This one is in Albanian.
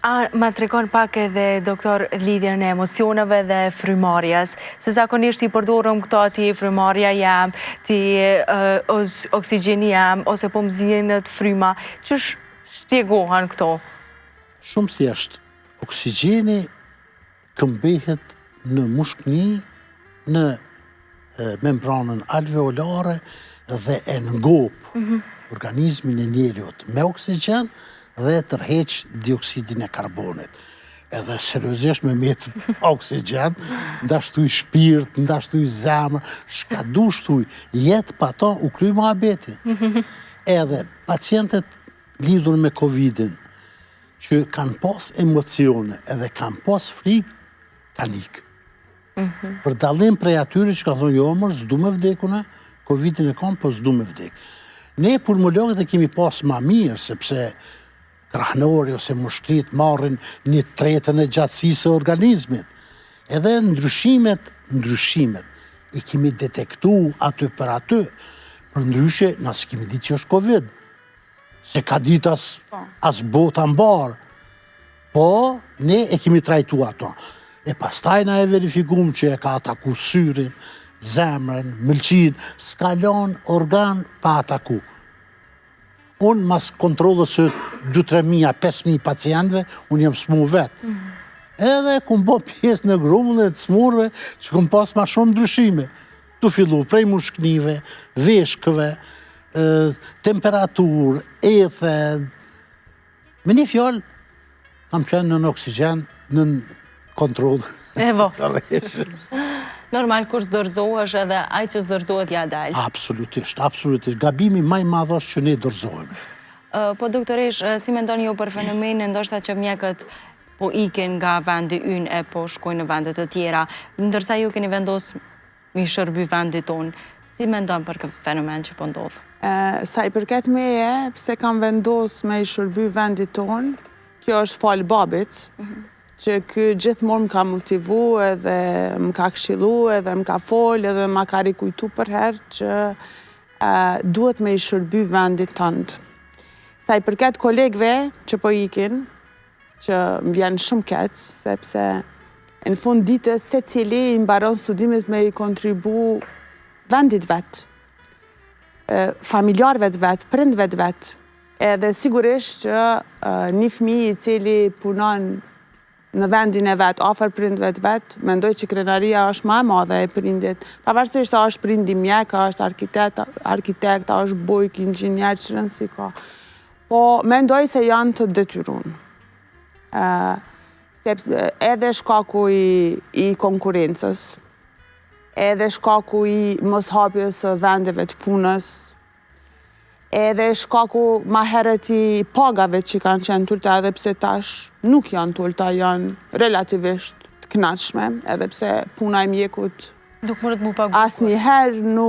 Ma tregon pak edhe, doktor, lidhjen e emocioneve dhe frymarrjes, se zakonisht i përdorëm këto ti frymarrja jam, ti oksigjeni jam, ose po më zjenet fryma. Qysh shpjegohen këto? Shumë thjesht. Oksigjeni këmbehet në mushkëni, në membranën alveolare dhe e nëngop organizmin e njeriut me oksigjen dhe tërheq dioksidin e karbonit. Edhe seriozisht me metë oksigjen, ndashtuj shpirt, ndashtuj zemër, shka du shtuj, jetë pa ta u kry muhabeti. Edhe pacientet lidhur me Covidin, që kanë pas emocione edhe kanë pas frikë, kanë ikë. Për dallim prej atyre që ka thonë jo mërë, s'du me vdekune, Covidin e kam, po s'du me vdek. Ne pulmologët e kemi pas ma mirë, sepse krahnori ose mushtrit marrin 1/3 e gjatësisë e organizmit. Edhe ndryshimet i kemi detektu aty për aty, për ndryshe nësë kemi ditë që është Covid. Se ka ditë as bota mbarë. Po, ne e kemi trajtu ato. E pastaj na e verifikum që e ka ataku syrin, zemrën, mëlqin, s'ka lon organ pa ataku. Unë mas kontrolës së 2-3.000, 5.000 pacientëve, unë jam smu vetë. Edhe kum bo pjesë në grumullin e të smurve që kum pas ma shumë ndryshime. Tu fillu prej mushknive, veshkëve, temperaturë, ethe. Me një fjallë, kam qenë në oksigjen, në kontrol. Normal, kur s'dorzohesh edhe aj që s'dorzohet ja dalë. Absolutisht. Gabimi maj madh është që ne dorzohemi. Po, doktoresh, si mendoni ju për fenomenin, ndoshta që mjekët po ikin nga vendi ynë e po shkojnë në vendet të tjera, ndërsa ju keni vendos mi shërby vendit tonë. Si mendon për këtë fenomen që po ndodhë? Sa i përket meje, pse kam vendos me i shërby vendit tonë, kjo është falë babit, që kjo gjithmonë më ka motivu edhe më ka këshilu edhe më ka folë edhe më ka rikujtu për herë që duhet me i shërby vendit tëndë. Sa i përket kolegve që po ikin, që më vjen shumë keq, sepse në fund ditës se cili i mbaron studimet me i kontribu vendit vetë, familjarve të vetë, prindve të vetë, edhe sigurisht që një fëmijë i cili punon në vendin e vetë, ofër prindve të vetë, mendoj që krenaria është ma e madhe e prindit. Pavarësisht a është prindi mjek, a është arkitekt, a është bujk, inxhinier, që rëndësi ka. Po, mendoj se janë të detyrun. Edhe shkaku i konkurencës, edhe shkaku i moshapjes së vendeve të punës, edhe shkaku ma herët i pagave që kanë qenë tulta, edhe pse tash nuk janë tulta, janë relativisht të kënaqshme, edhe pse puna e mjekut nuk mundet mu pagu. Asnjëherë nuk